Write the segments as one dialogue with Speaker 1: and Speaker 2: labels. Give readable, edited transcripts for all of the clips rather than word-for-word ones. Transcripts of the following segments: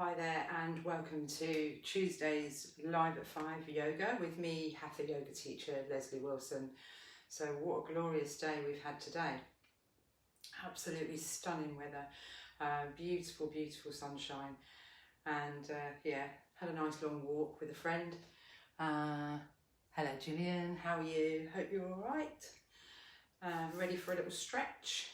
Speaker 1: Hi there and welcome to Tuesday's Live at 5 yoga with me, Hatha yoga teacher Lesley Wilson. So what a glorious day we've had today. Absolutely stunning weather, beautiful sunshine, and had a nice long walk with a friend. Hello Gillian, how are you? Hope you're all right. Ready for a little stretch.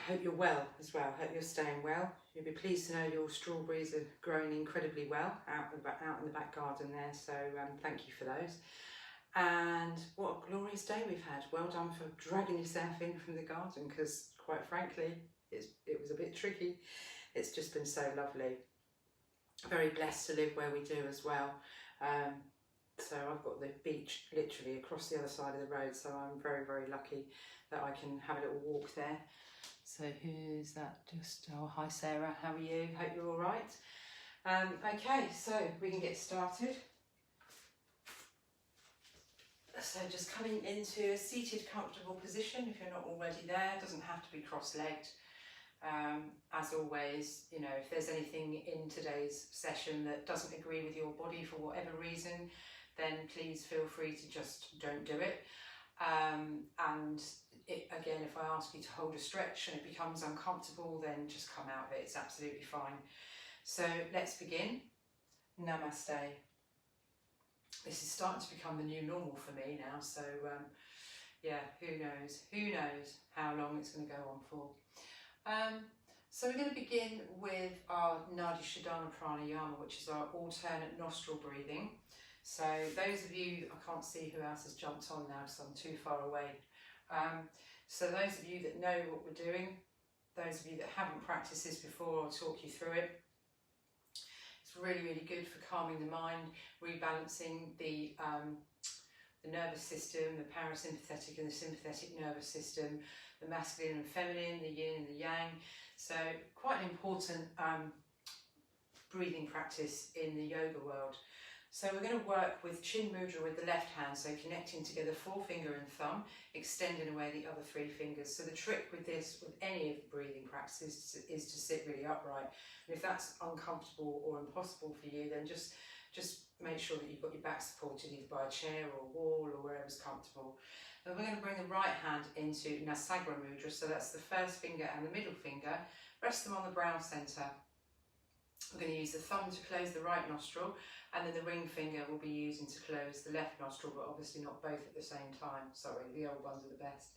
Speaker 1: Hope you're well as well. Hope you're staying well. You'll be pleased to know your strawberries are growing incredibly well out in the back garden there. So thank you for those. And what a glorious day we've had. Well done for dragging yourself in from the garden, because quite frankly, it was a bit tricky. It's just been so lovely. Very blessed to live where we do as well. So I've got the beach literally across the other side of the road, so I'm very lucky that I can have a little walk there. So who's that? Hi Sarah, how are you? Hope you're all right. Okay, so we can get started. So just coming into a seated comfortable position if you're not already there. It doesn't have to be cross-legged. As always, you know, if there's anything in today's session that doesn't agree with your body for whatever reason, then please feel free to just don't do it. Again, if I ask you to hold a stretch and it becomes uncomfortable, then just come out of it. It's absolutely fine. So let's begin. Namaste. This is starting to become the new normal for me now. So who knows how long it's going to go on for. So we're going to begin with our Nadi Shodhana Pranayama, which is our alternate nostril breathing. So those of you, I can't see who else has jumped on now because I'm too far away. So those of you that know what we're doing, those of you that haven't practiced this before, I'll talk you through it. It's really good for calming the mind, rebalancing the nervous system, the parasympathetic and the sympathetic nervous system, the masculine and feminine, the yin and the yang. So quite an important breathing practice in the yoga world. So we're going to work with chin mudra with the left hand, so connecting together forefinger and thumb, extending away the other three fingers. So the trick with this, with any of the breathing practices, is to sit really upright. And if that's uncomfortable or impossible for you, then just make sure that you've got your back supported either by a chair or a wall or wherever's comfortable. And we're going to bring the right hand into Nasagra mudra, so that's the first finger and the middle finger. Rest them on the brow centre. We're going to use the thumb to close the right nostril, and then the ring finger will be using to close the left nostril, but obviously not both at the same time. Sorry, the old ones are the best.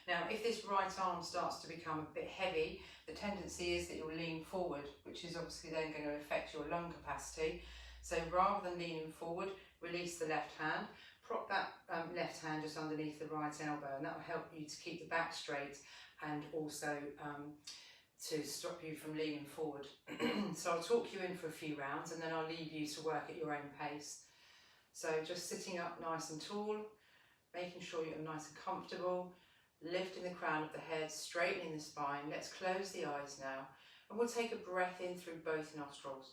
Speaker 1: Now, if this right arm starts to become a bit heavy, the tendency is that you'll lean forward, which is obviously then going to affect your lung capacity. So rather than leaning forward, release the left hand, prop that left hand just underneath the right elbow, and that will help you to keep the back straight and also to stop you from leaning forward. So I'll talk you in for a few rounds and then I'll leave you to work at your own pace. So just sitting up nice and tall, making sure you're nice and comfortable, lifting the crown of the head, straightening the spine. Let's close the eyes now and we'll take a breath in through both nostrils.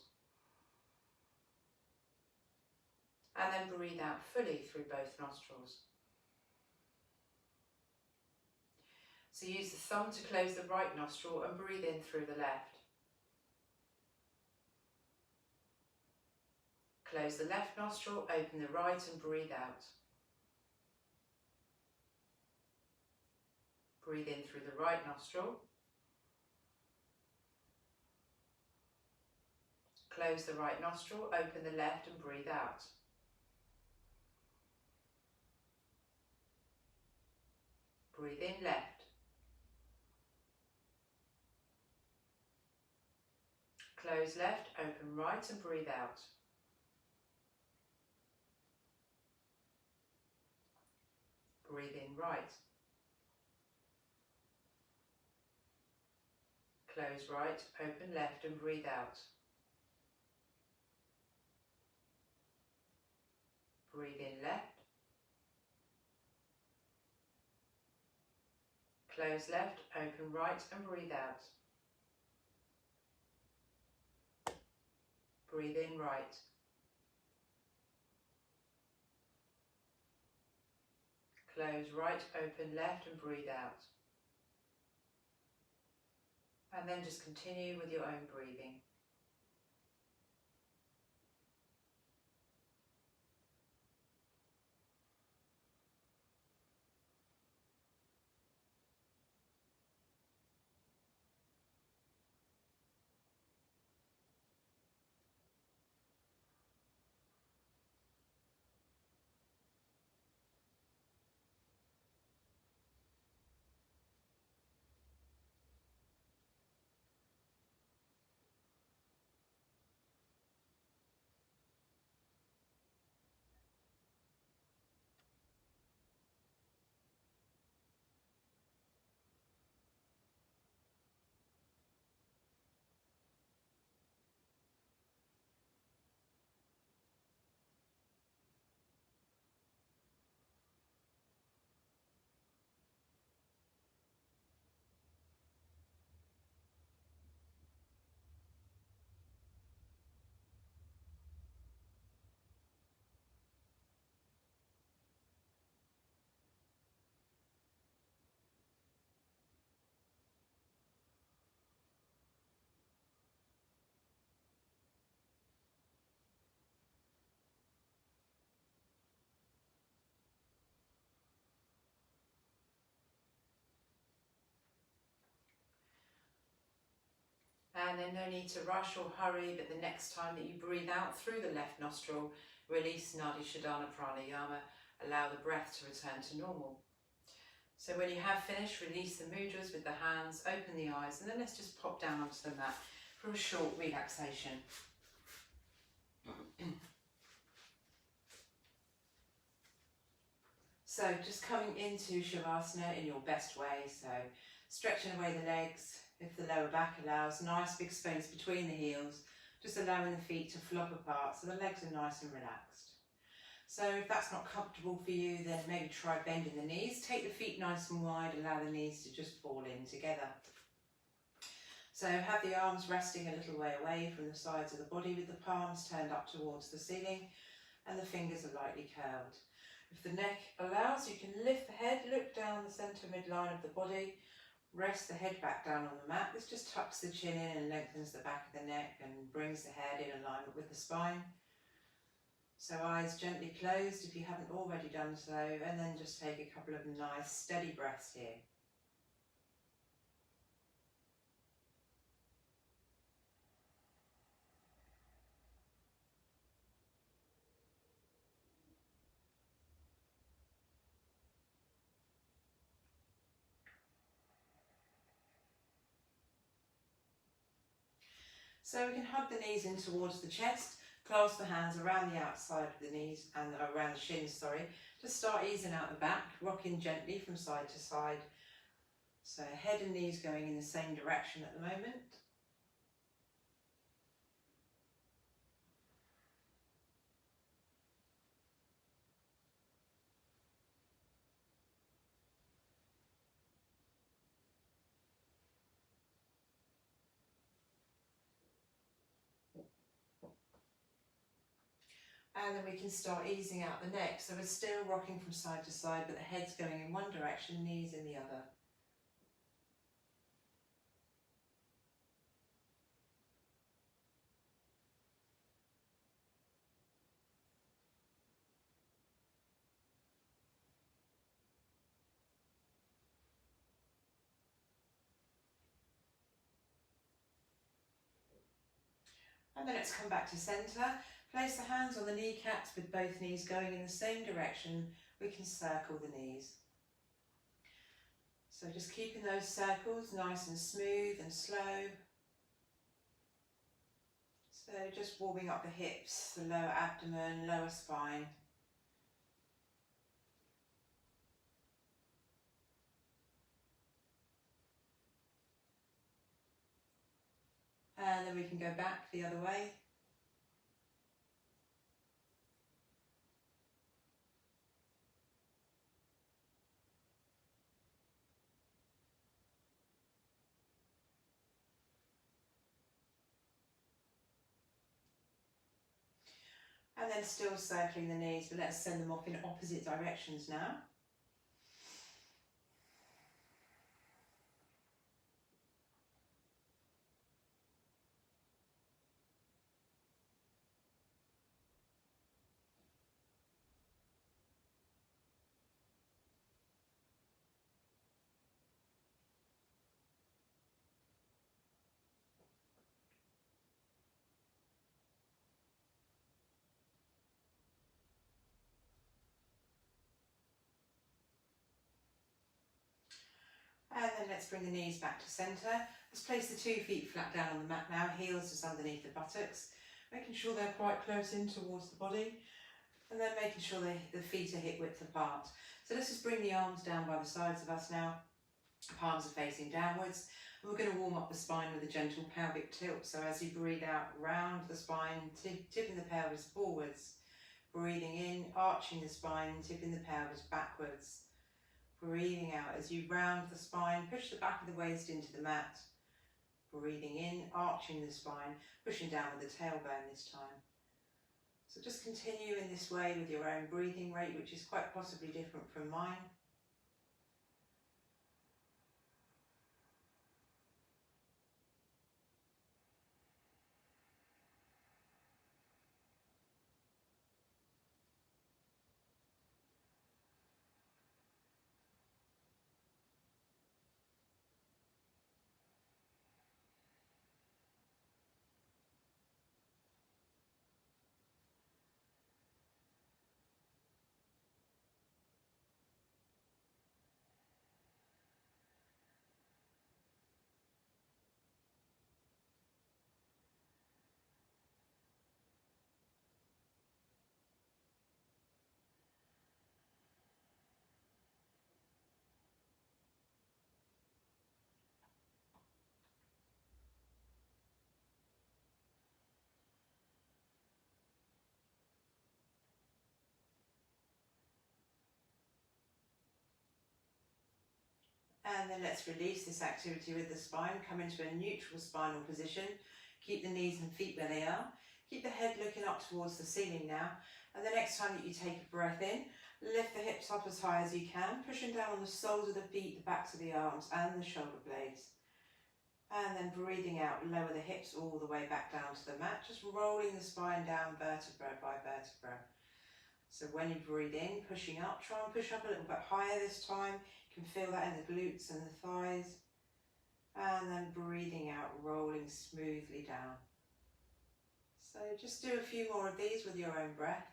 Speaker 1: And then breathe out fully through both nostrils. So use the thumb to close the right nostril and breathe in through the left. Close the left nostril, open the right and breathe out. Breathe in through the right nostril. Close the right nostril, open the left and breathe out. Breathe in left. Close left, open right and breathe out. Breathe in right. Close right, open left and breathe out. Breathe in left. Close left, open right and breathe out. Breathe in right. Close right, open left and breathe out. And then just continue with your own breathing. And then no need to rush or hurry, but the next time that you breathe out through the left nostril, release Nadi Shodhana Pranayama, allow the breath to return to normal. So when you have finished, release the mudras with the hands, open the eyes, and then let's just pop down onto the mat for a short relaxation. So just coming into Shavasana in your best way, so stretching away the legs, if the lower back allows, nice big space between the heels, just allowing the feet to flop apart so the legs are nice and relaxed. So if that's not comfortable for you, then maybe try bending the knees. Take the feet nice and wide, allow the knees to just fall in together. So have the arms resting a little way away from the sides of the body with the palms turned up towards the ceiling and the fingers are lightly curled. If the neck allows, you can lift the head, look down the centre midline of the body, rest the head back down on the mat. This just tucks the chin in and lengthens the back of the neck and brings the head in alignment with the spine. So eyes gently closed if you haven't already done so, and then just take a couple of nice steady breaths here. So we can hug the knees in towards the chest, clasp the hands around the outside of the knees and around the shins, Just start easing out the back, rocking gently from side to side. So head and knees going in the same direction at the moment. And then we can start easing out the neck. So we're still rocking from side to side, but the head's going in one direction, knees in the other. And then let's come back to centre. Place the hands on the kneecaps with both knees going in the same direction. We can circle the knees. So just keeping those circles nice and smooth and slow. So just warming up the hips, the lower abdomen, lower spine. And then we can go back the other way. And then still circling the knees, but let's send them off in opposite directions now. And then let's bring the knees back to centre. Let's place the 2 feet flat down on the mat now, heels just underneath the buttocks, making sure they're quite close in towards the body, and then making sure the feet are hip width apart. So let's just bring the arms down by the sides of us now, palms are facing downwards, and we're going to warm up the spine with a gentle pelvic tilt. So as you breathe out, round the spine, tipping the pelvis forwards, breathing in, arching the spine, tipping the pelvis backwards. Breathing out as you round the spine, push the back of the waist into the mat. Breathing in, arching the spine, pushing down with the tailbone this time. So just continue in this way with your own breathing rate, which is quite possibly different from mine. And then let's release this activity with the spine, come into a neutral spinal position. Keep the knees and feet where they are. Keep the head looking up towards the ceiling now. And the next time that you take a breath in, lift the hips up as high as you can, pushing down on the soles of the feet, the backs of the arms and the shoulder blades. And then breathing out, lower the hips all the way back down to the mat, just rolling the spine down vertebra by vertebra. So when you breathe in, pushing up, try and push up a little bit higher this time. You can feel that in the glutes and the thighs. And then breathing out, rolling smoothly down. So just do a few more of these with your own breath.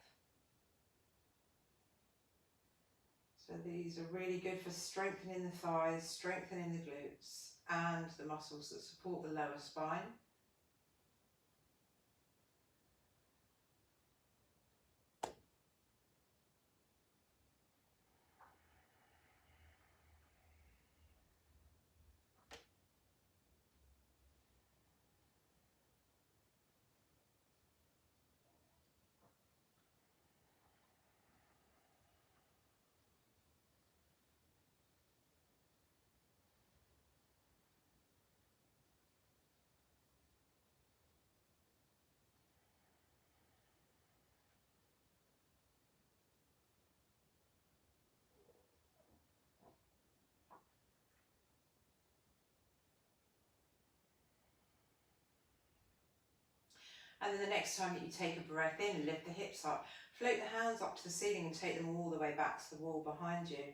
Speaker 1: So these are really good for strengthening the thighs, strengthening the glutes and the muscles that support the lower spine. And then the next time that you take a breath in, lift the hips up, float the hands up to the ceiling and take them all the way back to the wall behind you.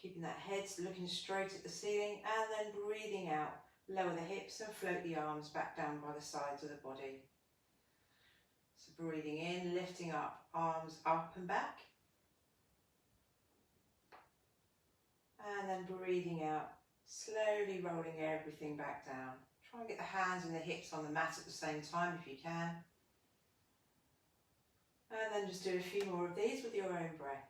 Speaker 1: Keeping that head looking straight at the ceiling and then breathing out, lower the hips and float the arms back down by the sides of the body. So breathing in, lifting up, arms up and back. And then breathing out, slowly rolling everything back down. Try and get the hands and the hips on the mat at the same time if you can. And then just do a few more of these with your own breath.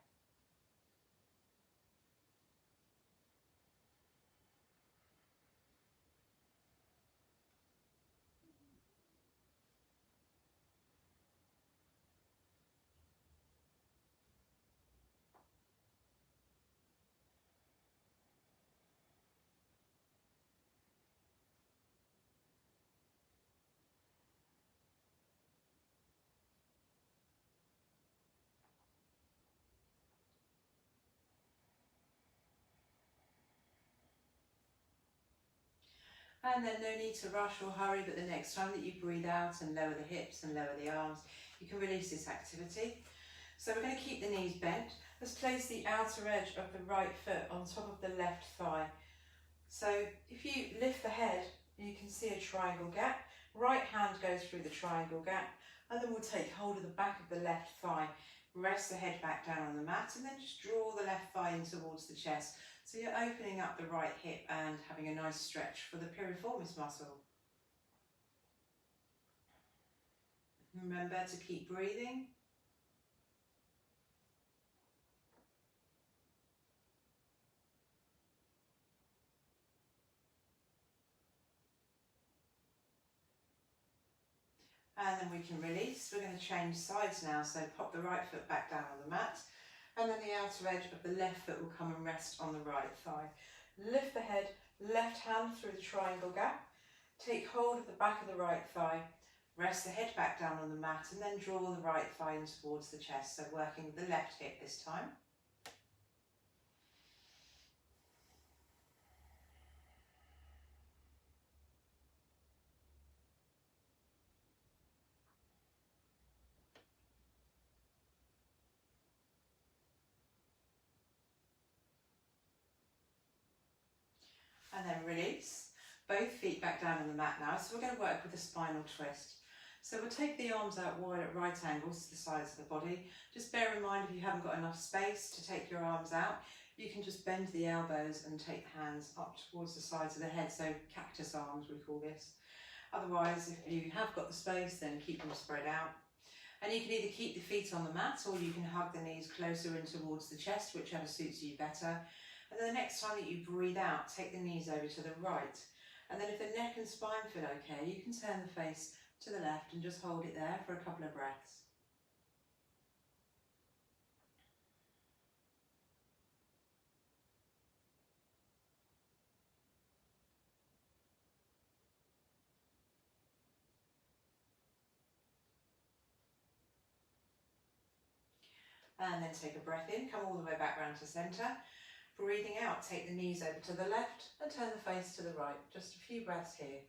Speaker 1: And then no need to rush or hurry, but the next time that you breathe out and lower the hips and lower the arms, you can release this activity. So we're going to keep the knees bent. Let's place the outer edge of the right foot on top of the left thigh. So if you lift the head, you can see a triangle gap. Right hand goes through the triangle gap, and then we'll take hold of the back of the left thigh, Rest the head back down on the mat and then just draw the left thigh in towards the chest. So you're opening up the right hip and having a nice stretch for the piriformis muscle. Remember to keep breathing. And then we can release. We're going to change sides now, so pop the right foot back down on the mat, and then the outer edge of the left foot will come and rest on the right thigh. Lift the head, left hand through the triangle gap, take hold of the back of the right thigh, rest the head back down on the mat, and then draw the right thigh in towards the chest, so working with the left hip this time. And then release. Both feet back down on the mat now. So we're going to work with a spinal twist. So we'll take the arms out wide at right angles to the sides of the body. Just bear in mind, if you haven't got enough space to take your arms out, you can just bend the elbows and take the hands up towards the sides of the head. So cactus arms, we call this. Otherwise, if you have got the space, then keep them spread out. And you can either keep the feet on the mat, or you can hug the knees closer in towards the chest, whichever suits you better. And then the next time that you breathe out, take the knees over to the right. And then if the neck and spine feel okay, you can turn the face to the left and just hold it there for a couple of breaths. And then take a breath in, come all the way back round to centre. Breathing out, take the knees over to the left and turn the face to the right. Just a few breaths here.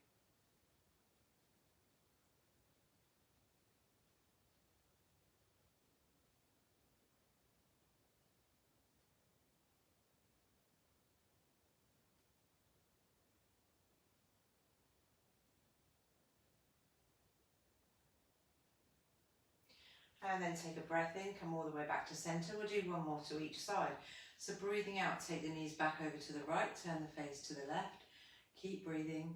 Speaker 1: And then take a breath in, come all the way back to centre. We'll do one more to each side. So breathing out, take the knees back over to the right, turn the face to the left. Keep breathing.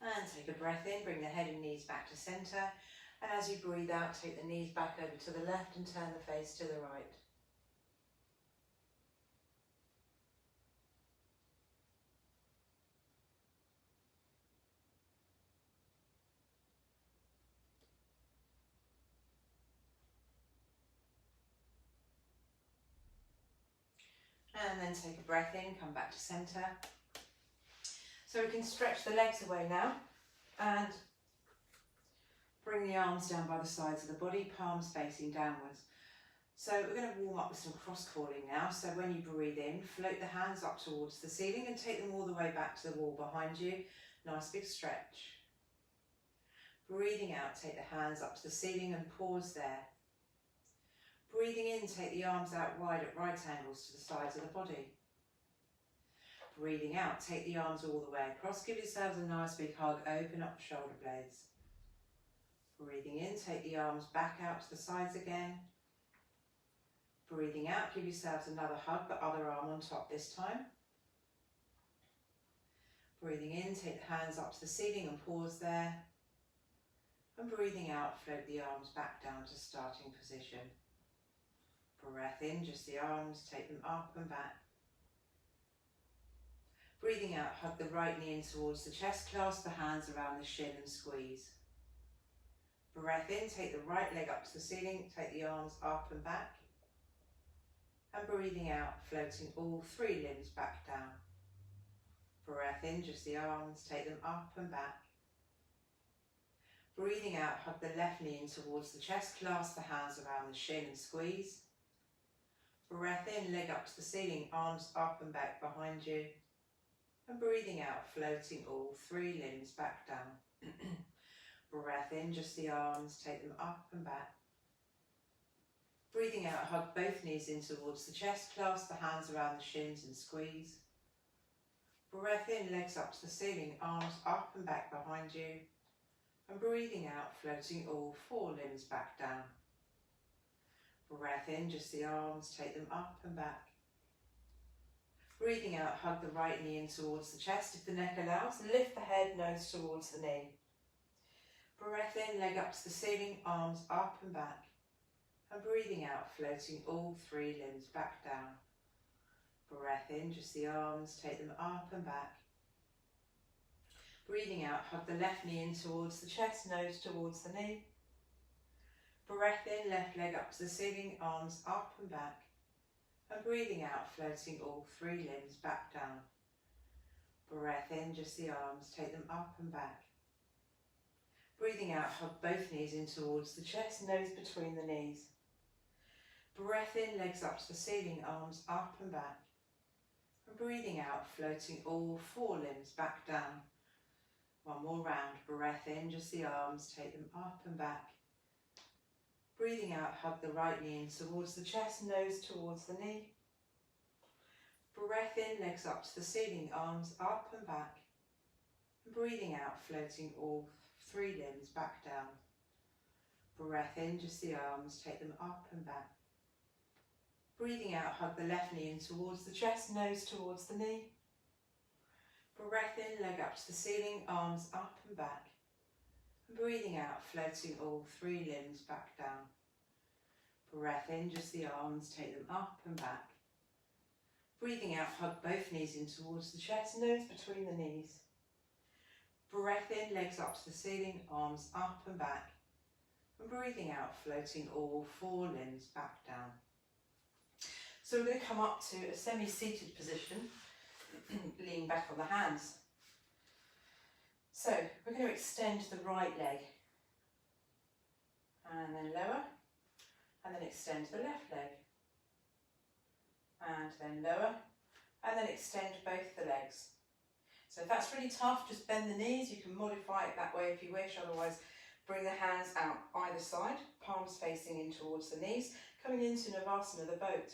Speaker 1: And take a breath in, bring the head and knees back to centre. And as you breathe out, take the knees back over to the left and turn the face to the right. And then take a breath in, come back to centre. So we can stretch the legs away now and bring the arms down by the sides of the body, palms facing downwards. So we're going to warm up with some cross-crawling now. So when you breathe in, float the hands up towards the ceiling and take them all the way back to the wall behind you. Nice big stretch. Breathing out, take the hands up to the ceiling and pause there. Breathing in, take the arms out wide at right angles to the sides of the body. Breathing out, take the arms all the way across. Give yourselves a nice big hug, open up the shoulder blades. Breathing in, take the arms back out to the sides again. Breathing out, give yourselves another hug, but other arm on top this time. Breathing in, take the hands up to the ceiling and pause there. And breathing out, float the arms back down to starting position. Breath in, just the arms, take them up and back. Breathing out, hug the right knee in towards the chest, clasp the hands around the shin and squeeze. Breath in, take the right leg up to the ceiling, take the arms up and back. And breathing out, floating all three limbs back down. Breath in, just the arms, take them up and back. Breathing out, hug the left knee in towards the chest, clasp the hands around the shin and squeeze. Breath in, leg up to the ceiling, arms up and back behind you. And breathing out, floating all three limbs back down. Breath in, just the arms, take them up and back. Breathing out, hug both knees in towards the chest, clasp the hands around the shins and squeeze. Breath in, legs up to the ceiling, arms up and back behind you. And breathing out, floating all 4 limbs back down. Breath in, just the arms, take them up and back. Breathing out, hug the right knee in towards the chest if the neck allows. Lift the head, nose towards the knee. Breath in, leg up to the ceiling, arms up and back. And breathing out, floating all 3 limbs back down. Breath in, just the arms, take them up and back. Breathing out, hug the left knee in towards the chest, nose towards the knee. Breath in, left leg up to the ceiling, arms up and back. And breathing out, floating all 3 limbs back down. Breath in, just the arms, take them up and back. Breathing out, hug both knees in towards the chest, nose between the knees. Breath in, legs up to the ceiling, arms up and back. And breathing out, floating all 4 limbs back down. One more round. Breath in, just the arms, take them up and back. Breathing out, hug the right knee in towards the chest, nose towards the knee. Breath in, legs up to the ceiling, arms up and back. And breathing out, floating all 3 limbs back down. Breath in, just the arms, take them up and back. Breathing out, hug the left knee in towards the chest, nose towards the knee. Breath in, leg up to the ceiling, arms up and back. And breathing out, floating all 3 limbs back down. Breath in, just the arms, take them up and back. Breathing out, hug both knees in towards the chest, nose between the knees. Breath in, legs up to the ceiling, arms up and back. And breathing out, floating all 4 limbs back down. So we're going to come up to a semi-seated position, lean back on the hands. So we're going to extend the right leg, and then lower, and then extend the left leg, and then lower, and then extend both the legs. So if that's really tough, just bend the knees. You can modify it that way if you wish, otherwise bring the hands out either side, palms facing in towards the knees, coming into Navasana, the boat.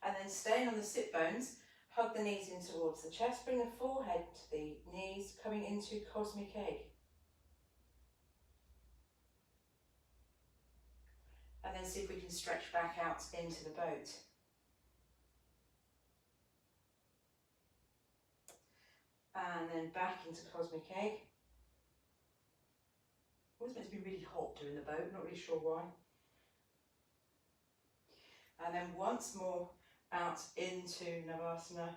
Speaker 1: And then staying on the sit bones, hug the knees in towards the chest, bring the forehead to the knees, coming into Cosmic Egg. And then see if we can stretch back out into the boat. And then back into Cosmic Egg. Always meant to be really hot doing the boat, not really sure why. And then once more, out into Navasana.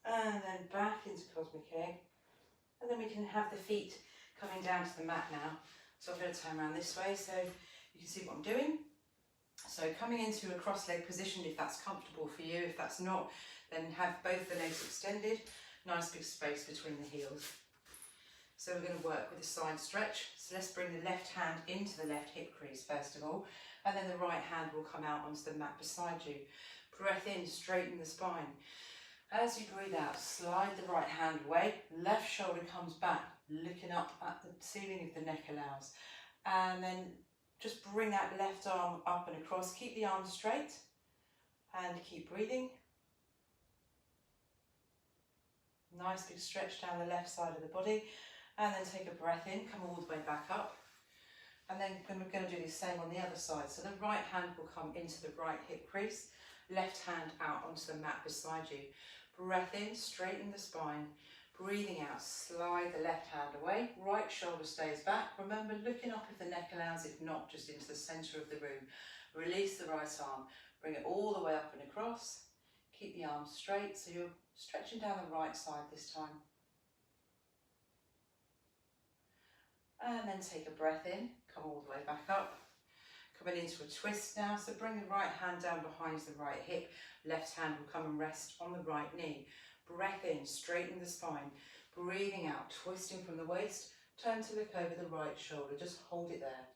Speaker 1: And then back into Cosmic Egg. And then we can have the feet coming down to the mat now. So I'm going to turn around this way so you can see what I'm doing. So coming into a cross-leg position if that's comfortable for you. If that's not, then have both the legs extended. Nice big space between the heels. So we're going to work with a side stretch. So let's bring the left hand into the left hip crease first of all. And then the right hand will come out onto the mat beside you. Breath in, straighten the spine. As you breathe out, slide the right hand away. Left shoulder comes back, looking up at the ceiling if the neck allows. And then just bring that left arm up and across. Keep the arms straight and keep breathing. Nice big stretch down the left side of the body. And then take a breath in, come all the way back up. And then we're going to do the same on the other side. So the right hand will come into the right hip crease, left hand out onto the mat beside you. Breath in, straighten the spine. Breathing out, slide the left hand away. Right shoulder stays back. Remember, looking up if the neck allows, if not, just into the centre of the room. Release the right arm. Bring it all the way up and across. Keep the arms straight, so you're stretching down the right side this time. And then take a breath in, come all the way back up. Coming into a twist now, so bring the right hand down behind the right hip. Left hand will come and rest on the right knee. Breath in, straighten the spine. Breathing out, twisting from the waist. Turn to look over the right shoulder, just hold it there.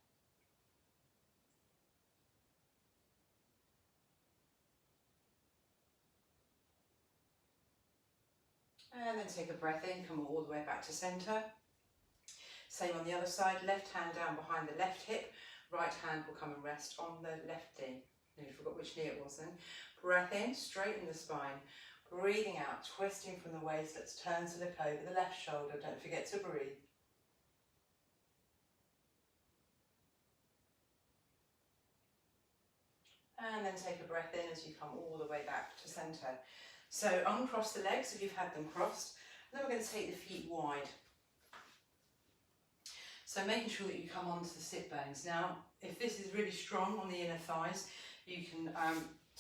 Speaker 1: And then take a breath in, come all the way back to centre. Same on the other side, left hand down behind the left hip, right hand will come and rest on the left knee. Nearly forgot which knee it was then. Breath in, straighten the spine. Breathing out, twisting from the waist. Let's turn to look over the left shoulder. Don't forget to breathe. And then take a breath in as you come all the way back to centre. So uncross the legs if you've had them crossed. And then we're going to take the feet wide. So making sure that you come onto the sit bones. Now, if this is really strong on the inner thighs, you can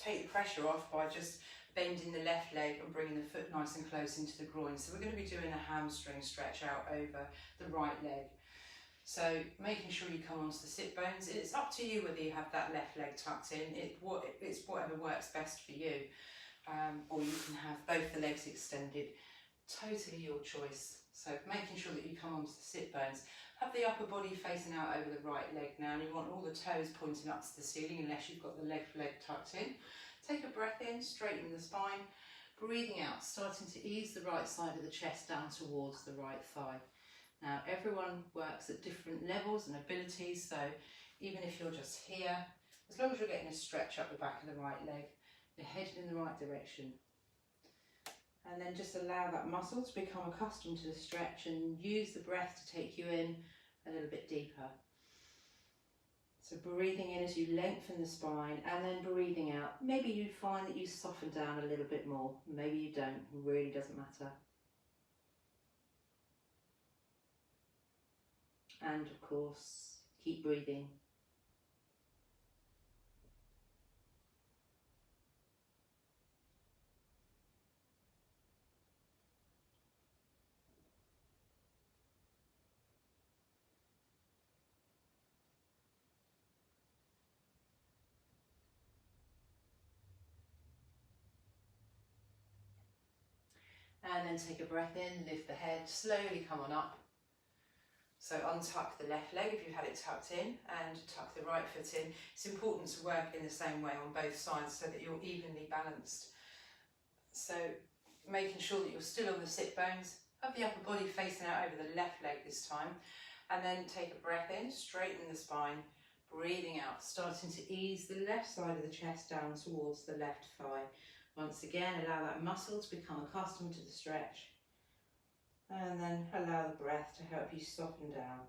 Speaker 1: take the pressure off by just bending the left leg and bringing the foot nice and close into the groin. So we're going to be doing a hamstring stretch out over the right leg. So making sure you come onto the sit bones. It's up to you whether you have that left leg tucked in. It's whatever works best for you. Or you can have both the legs extended. Totally your choice. So making sure that you come onto the sit bones. Have the upper body facing out over the right leg now, and you want all the toes pointing up to the ceiling unless you've got the left leg tucked in. Take a breath in, straighten the spine. Breathing out, starting to ease the right side of the chest down towards the right thigh. Now everyone works at different levels and abilities, so even if you're just here, as long as you're getting a stretch up the back of the right leg, you're headed in the right direction. And then just allow that muscle to become accustomed to the stretch and use the breath to take you in a little bit deeper. So breathing in as you lengthen the spine and then breathing out. Maybe you find that you soften down a little bit more. Maybe you don't. It really doesn't matter. And of course, keep breathing. And then take a breath in, lift the head, slowly come on up. So untuck the left leg if you've had it tucked in and tuck the right foot in. It's important to work in the same way on both sides so that you're evenly balanced. So making sure that you're still on the sit bones, have the upper body facing out over the left leg this time. And then take a breath in, straighten the spine, breathing out, starting to ease the left side of the chest down towards the left thigh. Once again, allow that muscle to become accustomed to the stretch. And then allow the breath to help you soften down.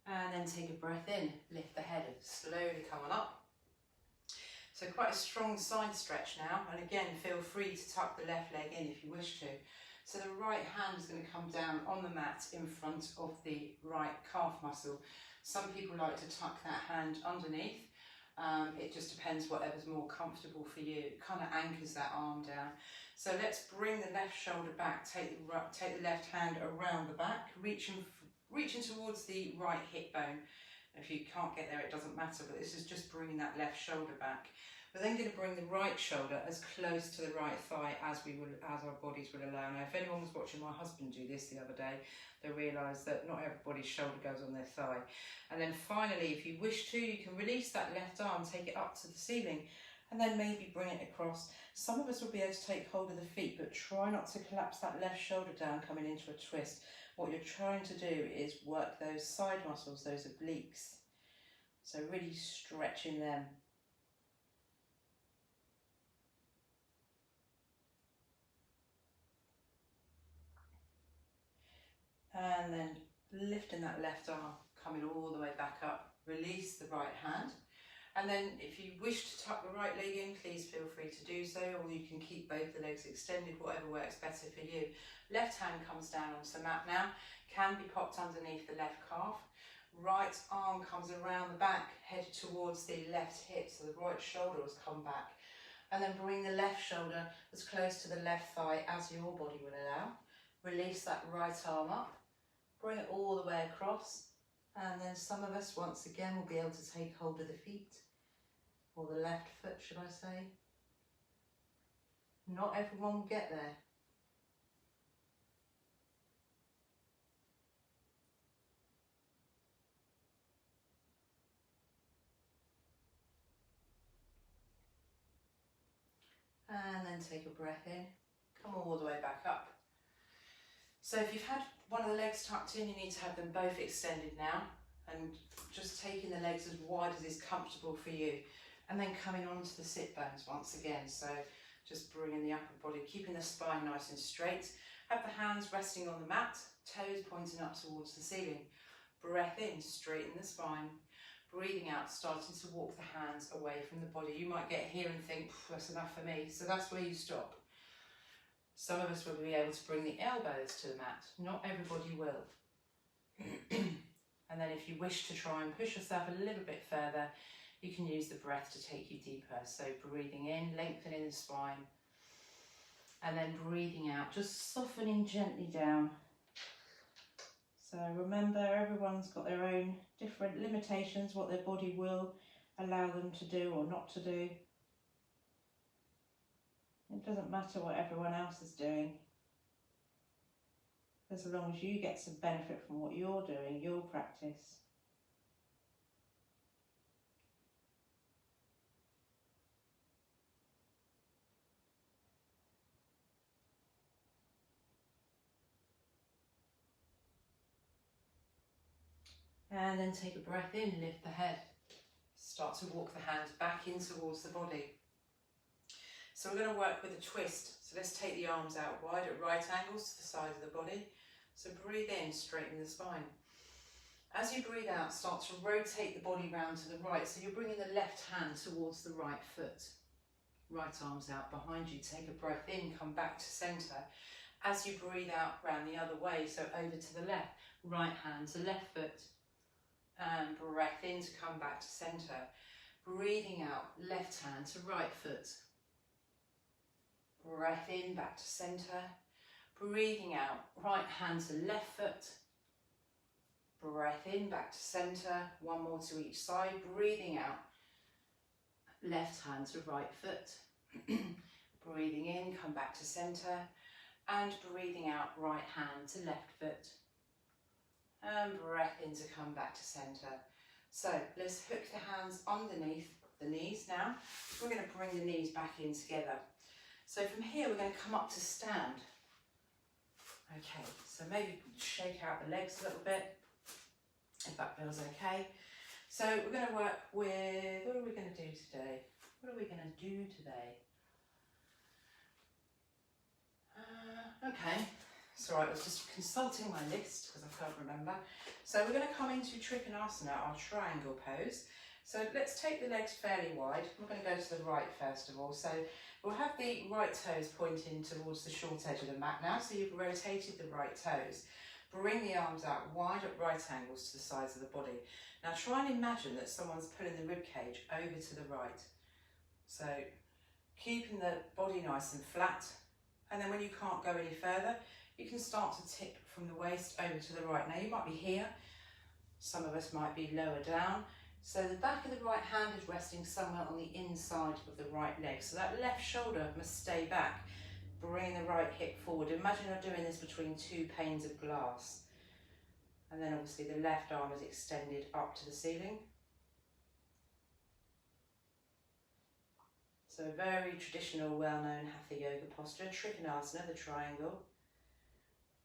Speaker 1: And then take a breath in, lift the head and slowly come on up. So quite a strong side stretch now, and again feel free to tuck the left leg in if you wish to. So the right hand is going to come down on the mat in front of the right calf muscle. Some people like to tuck that hand underneath. It just depends whatever's more comfortable for you. It kind of anchors that arm down. So let's bring the left shoulder back, take the left hand around the back, reaching towards the right hip bone. If you can't get there, it doesn't matter, but this is just bringing that left shoulder back. We're then going to bring the right shoulder as close to the right thigh as our bodies will allow. Now, if anyone was watching my husband do this the other day, they'll realise that not everybody's shoulder goes on their thigh. And then finally, if you wish to, you can release that left arm, take it up to the ceiling, and then maybe bring it across. Some of us will be able to take hold of the feet, but try not to collapse that left shoulder down, coming into a twist. What you're trying to do is work those side muscles, those obliques. So really stretching them. And then lifting that left arm, coming all the way back up. Release the right hand. And then if you wish to tuck the right leg in, please feel free to do so, or you can keep both the legs extended, whatever works better for you. Left hand comes down onto the mat now, can be popped underneath the left calf. Right arm comes around the back, headed towards the left hip, so the right shoulder has come back. And then bring the left shoulder as close to the left thigh as your body will allow. Release that right arm up. Bring it all the way across. And then some of us, once again, will be able to take hold of the feet. Or the left foot, should I say. Not everyone will get there. And then take a breath in. Come all the way back up. So if you've had one of the legs tucked in, you need to have them both extended now. And just taking the legs as wide as is comfortable for you. And then coming onto the sit bones once again. So just bringing the upper body, keeping the spine nice and straight. Have the hands resting on the mat, toes pointing up towards the ceiling. Breath in, straighten the spine. Breathing out, starting to walk the hands away from the body. You might get here and think, that's enough for me. So that's where you stop. Some of us will be able to bring the elbows to the mat. Not everybody will. And then if you wish to try and push yourself a little bit further, you can use the breath to take you deeper. So breathing in, lengthening the spine. And then breathing out, just softening gently down. So remember, everyone's got their own different limitations, what their body will allow them to do or not to do. It doesn't matter what everyone else is doing, as long as you get some benefit from what you're doing, your practice. And then take a breath in, lift the head. Start to walk the hands back in towards the body. So we're going to work with a twist. So let's take the arms out wide at right angles to the side of the body. So breathe in, straighten the spine. As you breathe out, start to rotate the body round to the right. So you're bringing the left hand towards the right foot. Right arm's out behind you. Take a breath in, come back to centre. As you breathe out round the other way, so over to the left. Right hand to left foot. And breath in to come back to centre. Breathing out, left hand to right foot. Breath in, back to centre. Breathing out, right hand to left foot. Breath in, back to centre. One more to each side. Breathing out, left hand to right foot. Breathing in, come back to centre. And breathing out, right hand to left foot. And breath in to come back to centre. So let's hook the hands underneath the knees now. We're going to bring the knees back in together. So from here we're going to come up to stand. Okay, so maybe shake out the legs a little bit, if that feels okay. So we're going to work with, what are we going to do today? What are we going to do today? Okay. It's all right, I was just consulting my list because I can't remember. So we're going to come into Trikonasana, our triangle pose. So let's take the legs fairly wide. We're going to go to the right first of all. So we'll have the right toes pointing towards the short edge of the mat now. So you've rotated the right toes. Bring the arms out wide at right angles to the sides of the body. Now try and imagine that someone's pulling the rib cage over to the right. So keeping the body nice and flat. And then when you can't go any further, you can start to tip from the waist over to the right. Now you might be here, some of us might be lower down. So the back of the right hand is resting somewhere on the inside of the right leg. So that left shoulder must stay back. Bring the right hip forward. Imagine you're doing this between two panes of glass. And then obviously the left arm is extended up to the ceiling. So a very traditional, well-known Hatha yoga posture, Trikonasana, the triangle.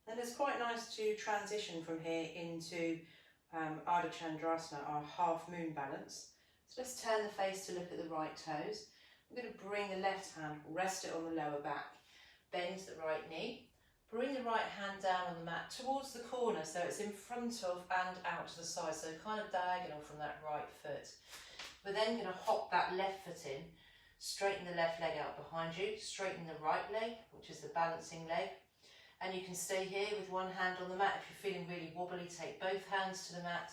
Speaker 1: And it's quite nice to transition from here into Ardha Chandrasana, our half moon balance. So let's turn the face to look at the right toes. I'm going to bring the left hand, rest it on the lower back, bend the right knee, bring the right hand down on the mat towards the corner so it's in front of and out to the side, so kind of diagonal from that right foot. We're then going to hop that left foot in, straighten the left leg out behind you, straighten the right leg, which is the balancing leg. And you can stay here with one hand on the mat. If you're feeling really wobbly, take both hands to the mat.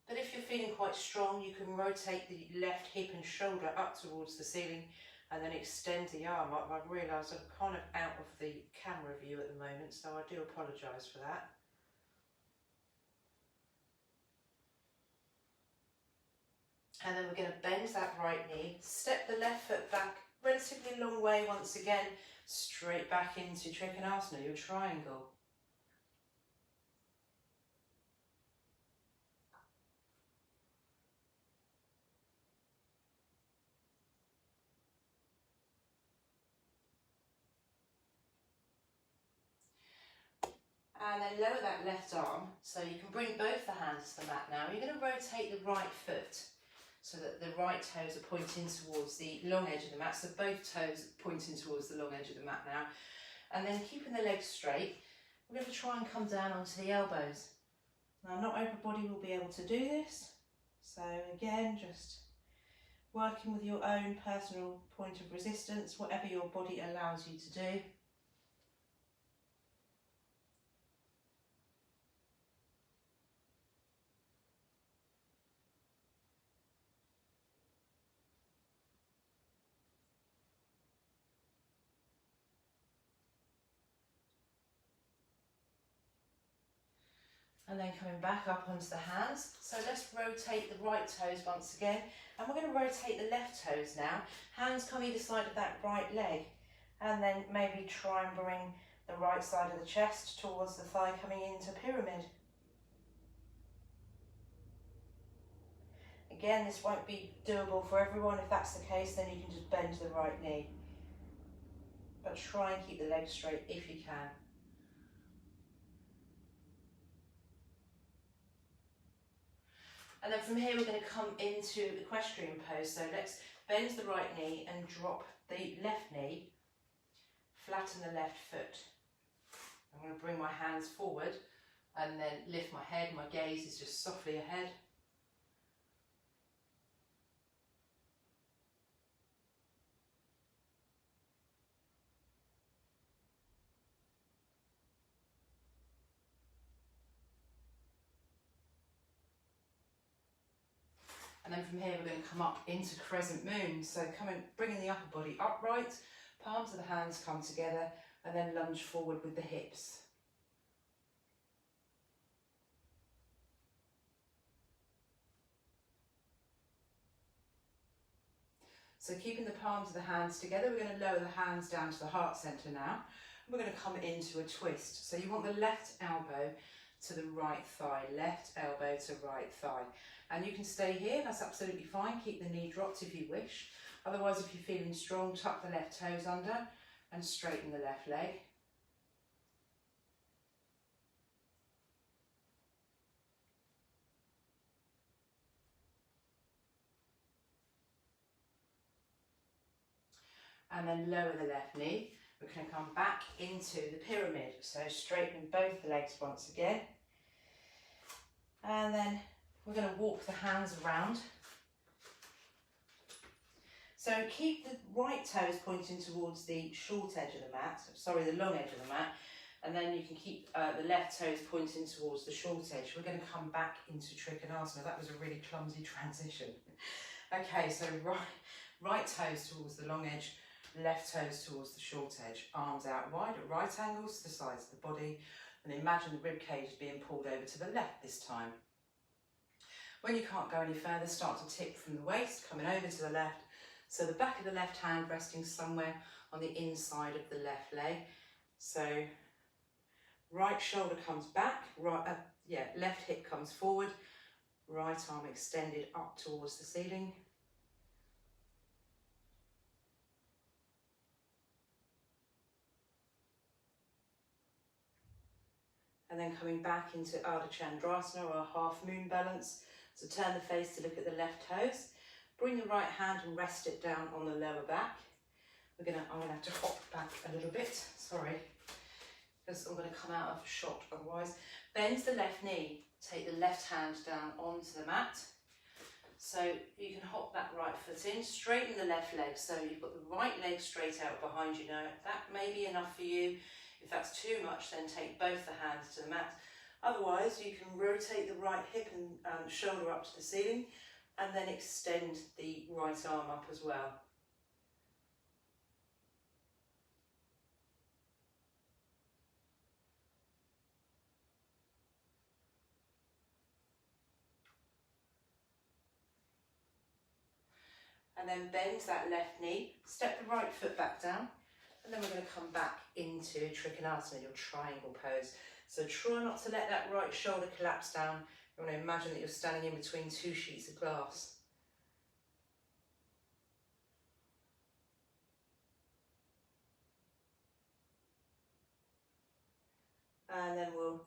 Speaker 1: But if you're feeling quite strong, you can rotate the left hip and shoulder up towards the ceiling and then extend the arm up. I've realised I'm kind of out of the camera view at the moment, so I do apologise for that. And then we're going to bend that right knee, step the left foot back, relatively long way once again, straight back into Trikonasana, your triangle. And then lower that left arm, so you can bring both the hands to the mat now. You're going to rotate the right foot so that the right toes are pointing towards the long edge of the mat, so both toes are pointing towards the long edge of the mat now. And then keeping the legs straight, we're going to try and come down onto the elbows. Now, not everybody will be able to do this, so again, just working with your own personal point of resistance, whatever your body allows you to do. And then coming back up onto the hands. So let's rotate the right toes once again. And we're going to rotate the left toes now. Hands come either side of that right leg. And then maybe try and bring the right side of the chest towards the thigh, coming into pyramid. Again, this won't be doable for everyone. If that's the case, then you can just bend the right knee. But try and keep the legs straight if you can. And then from here we're going to come into equestrian pose. So let's bend the right knee and drop the left knee, flatten the left foot. I'm going to bring my hands forward and then lift my head. My gaze is just softly ahead. And then from here we're going to come up into crescent moon. So bringing the upper body upright, palms of the hands come together and then lunge forward with the hips. So keeping the palms of the hands together, we're going to lower the hands down to the heart centre now. We're going to come into a twist. So you want the left elbow to the right thigh, left elbow to right thigh. And you can stay here, that's absolutely fine. Keep the knee dropped if you wish. Otherwise, if you're feeling strong, tuck the left toes under and straighten the left leg. And then lower the left knee. We're going to come back into the pyramid. So straighten both the legs once again. And then we're going to walk the hands around. So keep the right toes pointing towards the short edge of the mat, sorry, the long edge of the mat, and then you can keep the left toes pointing towards the short edge. We're going to come back into Trikonasana. That was a really clumsy transition. Okay, so right toes towards the long edge, left toes towards the short edge, arms out wide at right angles to the sides of the body, and imagine the rib cage being pulled over to the left this time. When you can't go any further, start to tip from the waist, coming over to the left. So the back of the left hand resting somewhere on the inside of the left leg. So right shoulder comes back, left hip comes forward, right arm extended up towards the ceiling. And then coming back into Ardha Chandrasana, or half moon balance. So turn the face to look at the left toes. Bring the right hand and rest it down on the lower back. I'm gonna have to hop back a little bit, sorry, because I'm gonna come out of shot otherwise. Bend the left knee, take the left hand down onto the mat. So you can hop that right foot in, straighten the left leg. So you've got the right leg straight out behind you now. That may be enough for you. If that's too much, then take both the hands to the mat. Otherwise, you can rotate the right hip and shoulder up to the ceiling, and then extend the right arm up as well. And then bend that left knee, step the right foot back down, and then we're going to come back into Trikonasana, your triangle pose. So try not to let that right shoulder collapse down. You want to imagine that you're standing in between two sheets of glass. And then we'll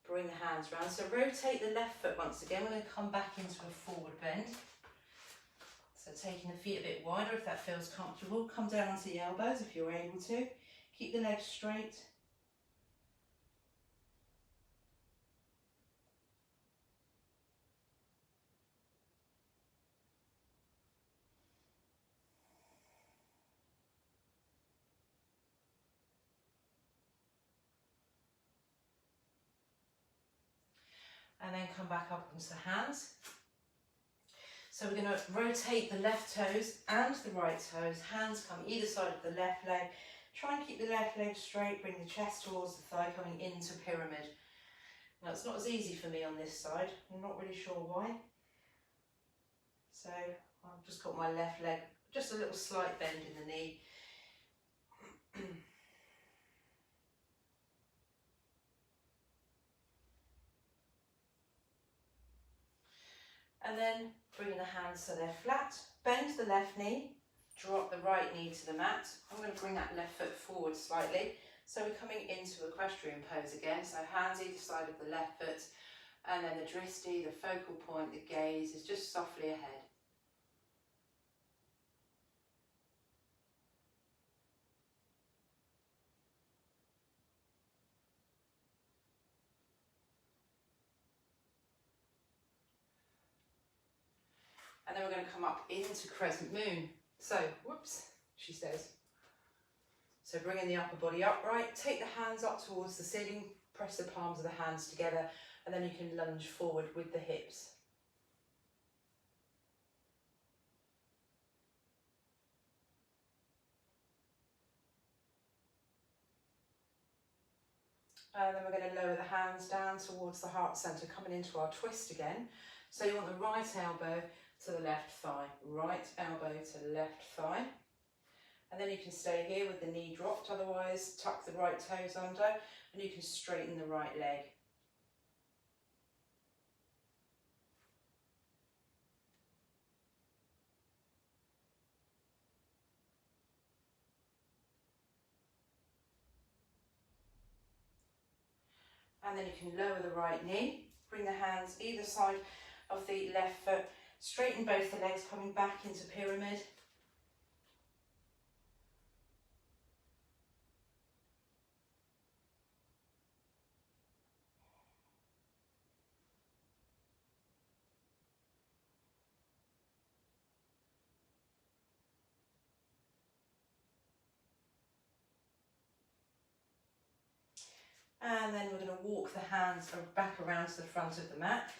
Speaker 1: bring the hands round. So rotate the left foot once again. We're going to come back into a forward bend. So taking the feet a bit wider if that feels comfortable. Come down onto the elbows if you're able to. Keep the legs straight. And then come back up onto the hands. So we're going to rotate the left toes and the right toes. Hands come either side of the left leg. Try and keep the left leg straight. Bring the chest towards the thigh, coming into pyramid. Now it's not as easy for me on this side. I'm not really sure why. So I've just got my left leg, just a little slight bend in the knee. And then bringing the hands so they're flat, bend the left knee, drop the right knee to the mat. I'm going to bring that left foot forward slightly. So we're coming into equestrian pose again. So hands either side of the left foot, and then the drishti, the focal point, the gaze is just softly ahead. And then we're going to come up into crescent moon. So, whoops, she says. So bringing the upper body upright, take the hands up towards the ceiling, press the palms of the hands together, and then you can lunge forward with the hips. And then we're going to lower the hands down towards the heart centre, coming into our twist again. So you want the right elbow to the left thigh, right elbow to left thigh. And then you can stay here with the knee dropped, otherwise tuck the right toes under and you can straighten the right leg. And then you can lower the right knee, bring the hands either side of the left foot, straighten both the legs, coming back into pyramid. And then we're going to walk the hands back around to the front of the mat.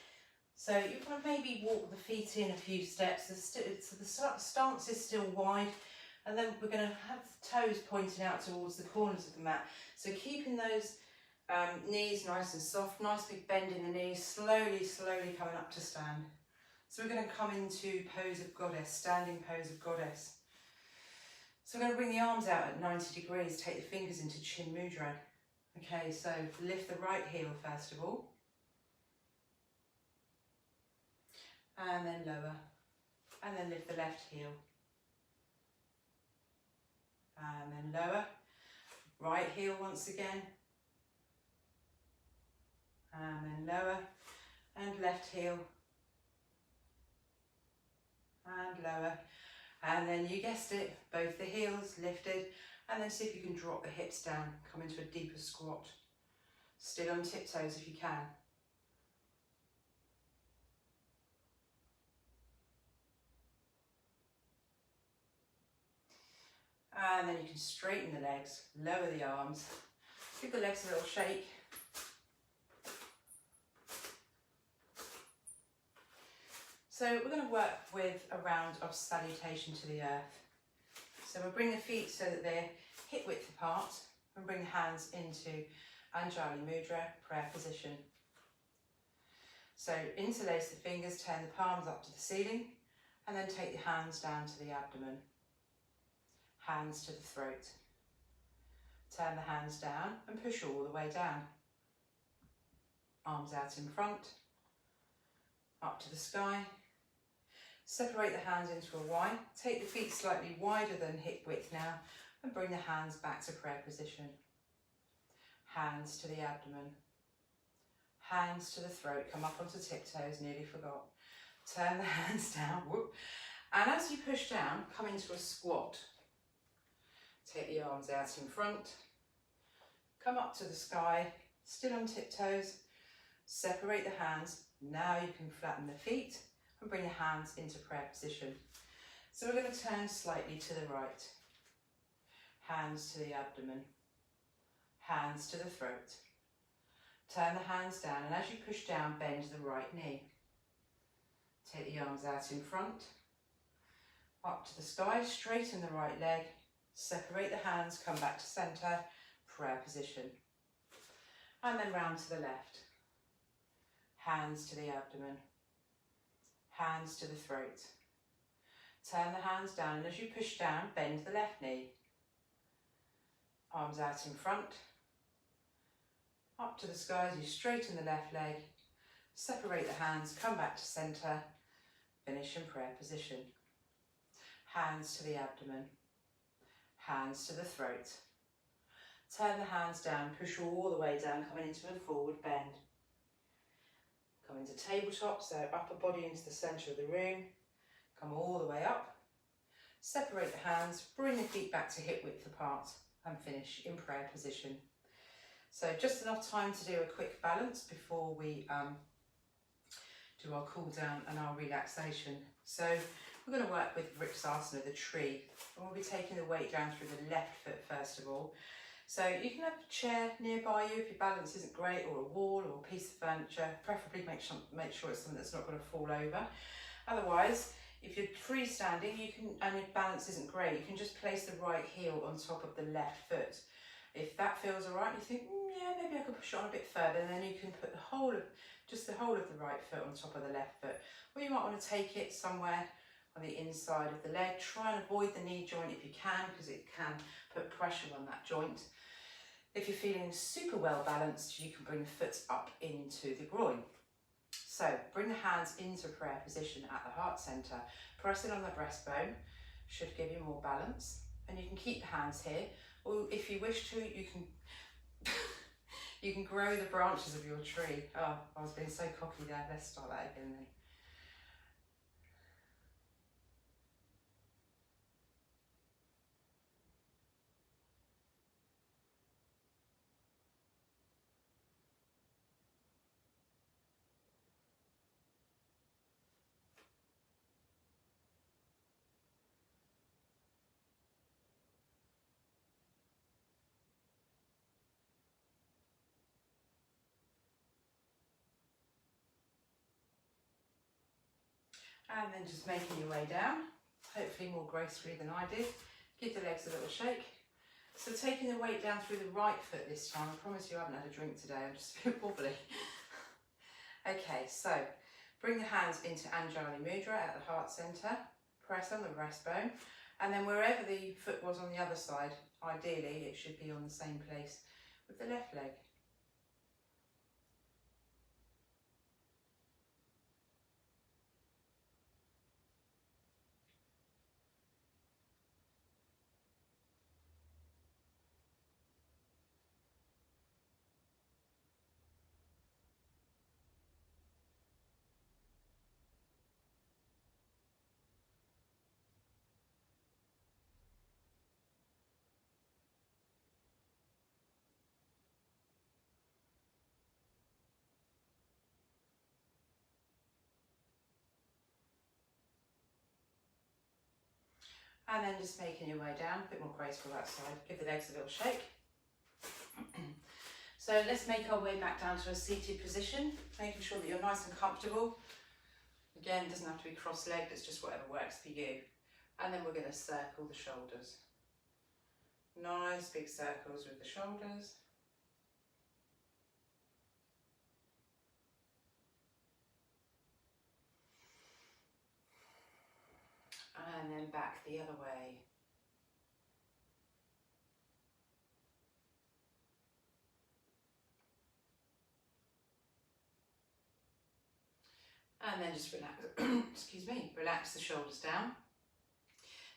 Speaker 1: So you can maybe walk the feet in a few steps. So the stance is still wide. And then we're going to have the toes pointing out towards the corners of the mat. So keeping those knees nice and soft, nice big bend in the knees, slowly, slowly coming up to stand. So we're going to come into pose of goddess, standing pose of goddess. So we're going to bring the arms out at 90 degrees, take the fingers into chin mudra. Okay, so lift the right heel first of all. And then lower. And then lift the left heel. And then lower. Right heel once again. And then lower. And left heel. And lower. And then you guessed it, both the heels lifted. And then see if you can drop the hips down, come into a deeper squat. Still on tiptoes if you can. And then you can straighten the legs, lower the arms, give the legs a little shake. So we're going to work with a round of salutation to the earth. So we'll bring the feet so that they're hip width apart and bring the hands into Anjali Mudra, prayer position. So interlace the fingers, turn the palms up to the ceiling and then take the hands down to the abdomen. Hands to the throat. Turn the hands down and push all the way down. Arms out in front, up to the sky. Separate the hands into a Y. Take the feet slightly wider than hip width now and bring the hands back to prayer position. Hands to the abdomen. Hands to the throat. Come up onto tiptoes, nearly forgot. Turn the hands down. Whoop. And as you push down, come into a squat. Take the arms out in front. Come up to the sky, still on tiptoes. Separate the hands. Now you can flatten the feet and bring your hands into prayer position. So we're going to turn slightly to the right. Hands to the abdomen. Hands to the throat. Turn the hands down and as you push down, bend the right knee. Take the arms out in front. Up to the sky, straighten the right leg. Separate the hands, come back to centre, prayer position. And then round to the left. Hands to the abdomen. Hands to the throat. Turn the hands down and as you push down, bend the left knee. Arms out in front. Up to the sky as you straighten the left leg. Separate the hands, come back to centre. Finish in prayer position. Hands to the abdomen. Hands to the throat. Turn the hands down, push all the way down, coming into a forward bend. Come into tabletop, so upper body into the centre of the room. Come all the way up. Separate the hands, bring the feet back to hip width apart and finish in prayer position. So just enough time to do a quick balance before we do our cool down and our relaxation. So we're going to work with Vrksasana, the tree, and we'll be taking the weight down through the left foot first of all. So you can have a chair nearby you if your balance isn't great, or a wall or a piece of furniture. Preferably make sure it's something that's not going to fall over. Otherwise, if you're freestanding, you can, and your balance isn't great, you can just place the right heel on top of the left foot. If that feels alright, you think, yeah, maybe I could push it on a bit further, and then you can put the whole of the right foot on top of the left foot. Or you might want to take it somewhere on the inside of the leg. Try and avoid the knee joint if you can, because it can put pressure on that joint. If you're feeling super well balanced, you can bring the foot up into the groin. So bring the hands into prayer position at the heart centre. Pressing on the breastbone should give you more balance. And you can keep the hands here, or if you wish to, you can you can grow the branches of your tree. Oh, I was being so cocky there. Let's start that again then. And then just making your way down, hopefully more gracefully than I did. Give the legs a little shake. So taking the weight down through the right foot this time. I promise you I haven't had a drink today, I'm just a bit wobbly. Okay, so bring the hands into Anjali Mudra at the heart centre. Press on the breastbone. And then wherever the foot was on the other side, ideally it should be on the same place with the left leg. And then just making your way down, a bit more graceful that side. Give the legs a little shake. So let's make our way back down to a seated position, making sure that you're nice and comfortable. Again, it doesn't have to be cross-legged, it's just whatever works for you. And then we're going to circle the shoulders. Nice big circles with the shoulders. And then back the other way. And then just relax, excuse me, relax the shoulders down.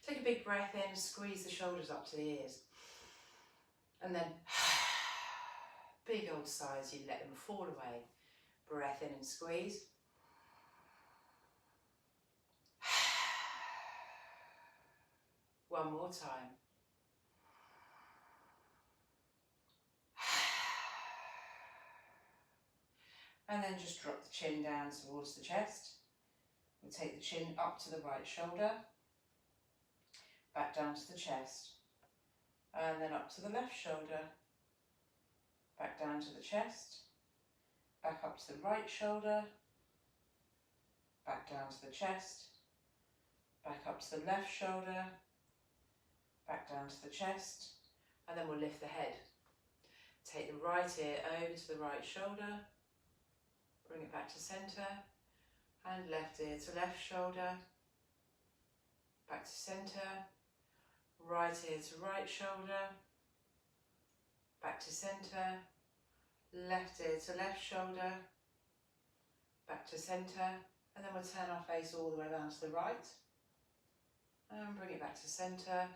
Speaker 1: Take a big breath in, squeeze the shoulders up to the ears. And then, big old sighs, you let them fall away. Breath in and squeeze. One more time. And then just drop the chin down towards the chest. We'll take the chin up to the right shoulder, back down to the chest, and then up to the left shoulder, back down to the chest, back up to the right shoulder, back down to the chest, back up to the left shoulder, back down to the chest, and then we'll lift the head. Take the right ear over to the right shoulder, bring it back to centre, and left ear to left shoulder, back to centre, right ear to right shoulder, back to centre, left ear to left shoulder, back to centre, and then we'll turn our face all the way around to the right, and bring it back to centre,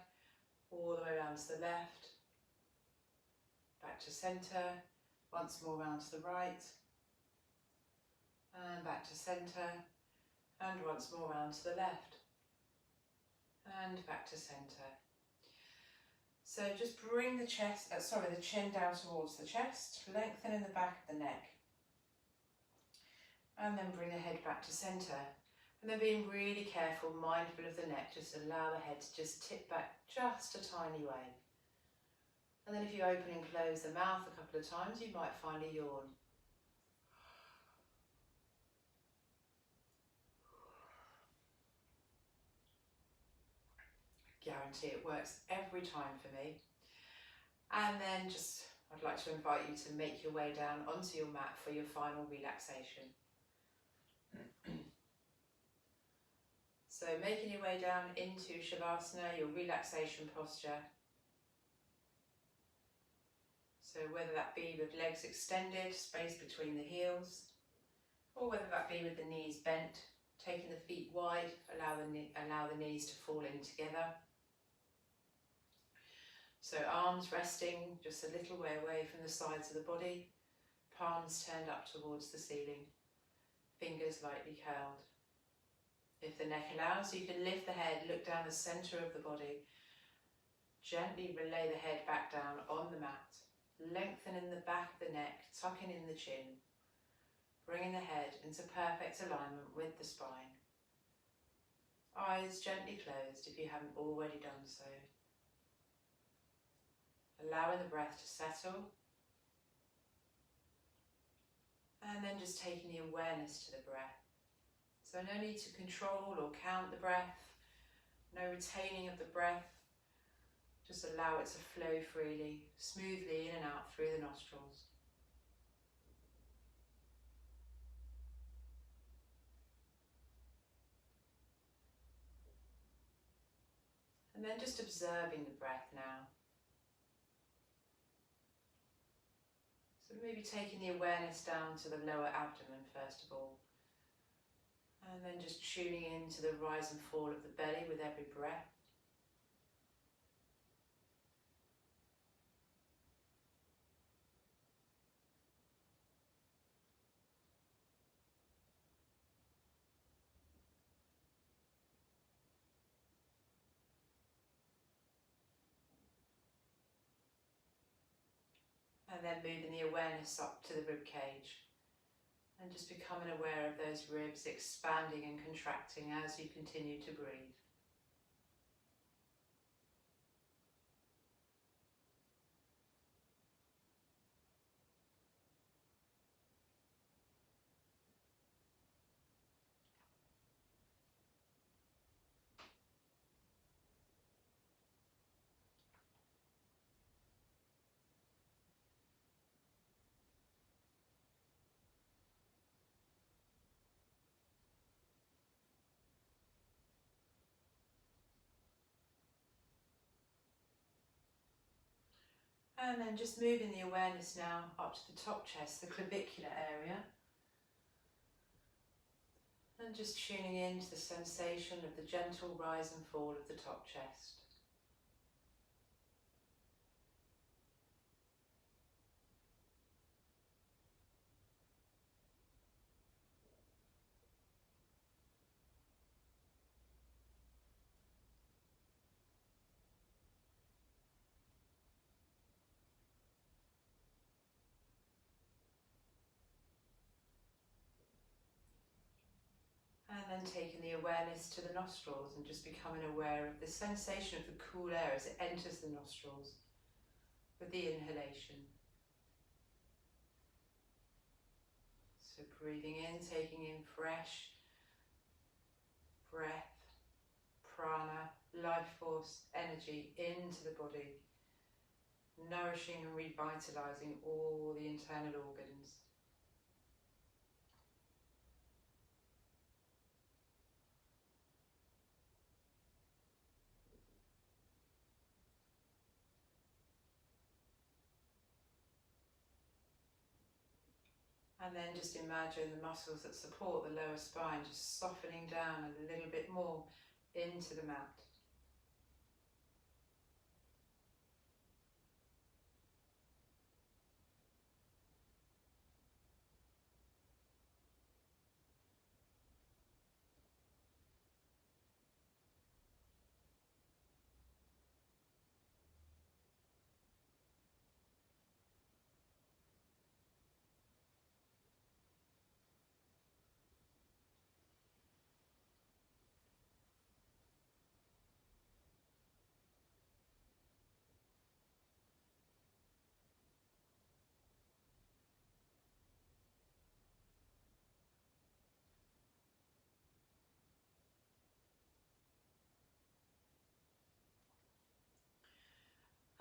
Speaker 1: all the way around to the left, back to centre, once more round to the right, and back to centre, and once more round to the left, and back to centre. So just bring the the chin down towards the chest, lengthening the back of the neck, and then bring the head back to centre. And then being really careful, mindful of the neck, just allow the head to just tip back just a tiny way. And then if you open and close the mouth a couple of times, you might find a yawn. Guarantee it works every time for me. And then I'd like to invite you to make your way down onto your mat for your final relaxation. So making your way down into Shavasana, your relaxation posture. So whether that be with legs extended, space between the heels, or whether that be with the knees bent, taking the feet wide, allow the knees to fall in together. So arms resting just a little way away from the sides of the body, palms turned up towards the ceiling, fingers lightly curled. If the neck allows, you can lift the head, look down the centre of the body, gently relay the head back down on the mat, lengthening the back of the neck, tucking in the chin, bringing the head into perfect alignment with the spine. Eyes gently closed if you haven't already done so. Allowing the breath to settle, and then just taking the awareness to the breath. So no need to control or count the breath, no retaining of the breath, just allow it to flow freely, smoothly in and out through the nostrils. And then just observing the breath now. So maybe taking the awareness down to the lower abdomen first of all. And then just tuning into the rise and fall of the belly with every breath. And then moving the awareness up to the rib cage. And just becoming aware of those ribs expanding and contracting as you continue to breathe. And then just moving the awareness now up to the top chest, the clavicular area. And just tuning into the sensation of the gentle rise and fall of the top chest. And then taking the awareness to the nostrils and just becoming aware of the sensation of the cool air as it enters the nostrils with the inhalation. So breathing in, taking in fresh breath, prana, life force, energy into the body, nourishing and revitalizing all the internal organs. And then just imagine the muscles that support the lower spine just softening down a little bit more into the mat.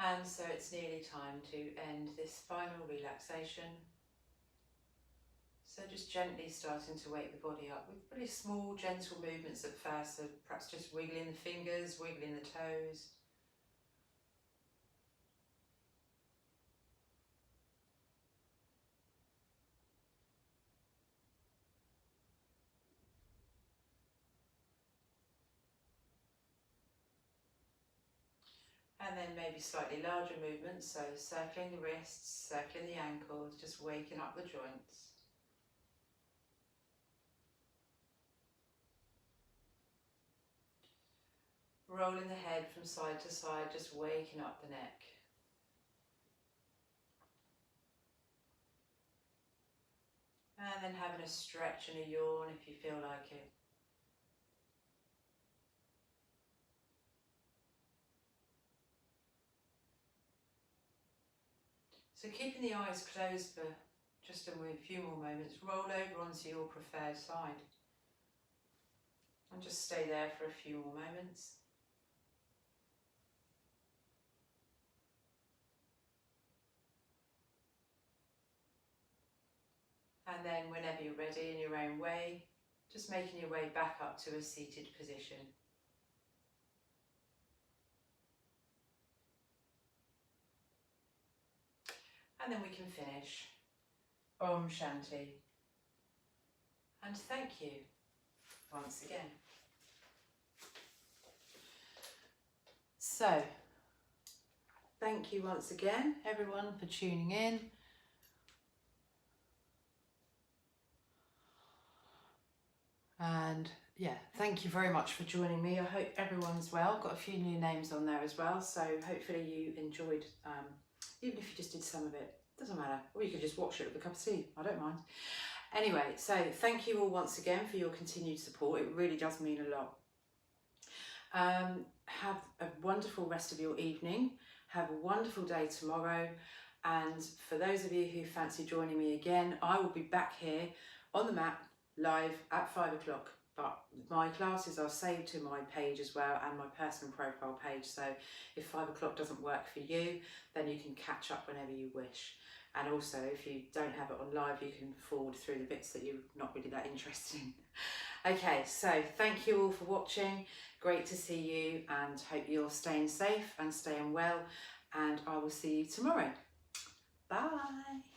Speaker 1: And so it's nearly time to end this final relaxation. So just gently starting to wake the body up with really small, gentle movements at first. So perhaps just wiggling the fingers, wiggling the toes. And then maybe slightly larger movements, so circling the wrists, circling the ankles, just waking up the joints. Rolling the head from side to side, just waking up the neck. And then having a stretch and a yawn if you feel like it. So keeping the eyes closed for just a few more moments, roll over onto your preferred side. And just stay there for a few more moments. And then whenever you're ready in your own way, just making your way back up to a seated position. And then we can finish. Om Shanti. And thank you once again. So, thank you once again, everyone, for tuning in. And yeah, thank you very much for joining me. I hope everyone's well. Got a few new names on there as well, so hopefully you enjoyed, even if you just did some of it, doesn't matter. Or you could just watch it with a cup of tea, I don't mind. Anyway, so thank you all once again for your continued support. It really does mean a lot. Have a wonderful rest of your evening. Have a wonderful day tomorrow. And for those of you who fancy joining me again, I will be back here on the mat live at 5 o'clock. But my classes are saved to my page as well and my personal profile page. So if 5 o'clock doesn't work for you, then you can catch up whenever you wish. And also, if you don't have it on live, you can forward through the bits that you're not really that interested in. Okay, so thank you all for watching. Great to see you, and hope you're staying safe and staying well. and I will see you tomorrow. Bye.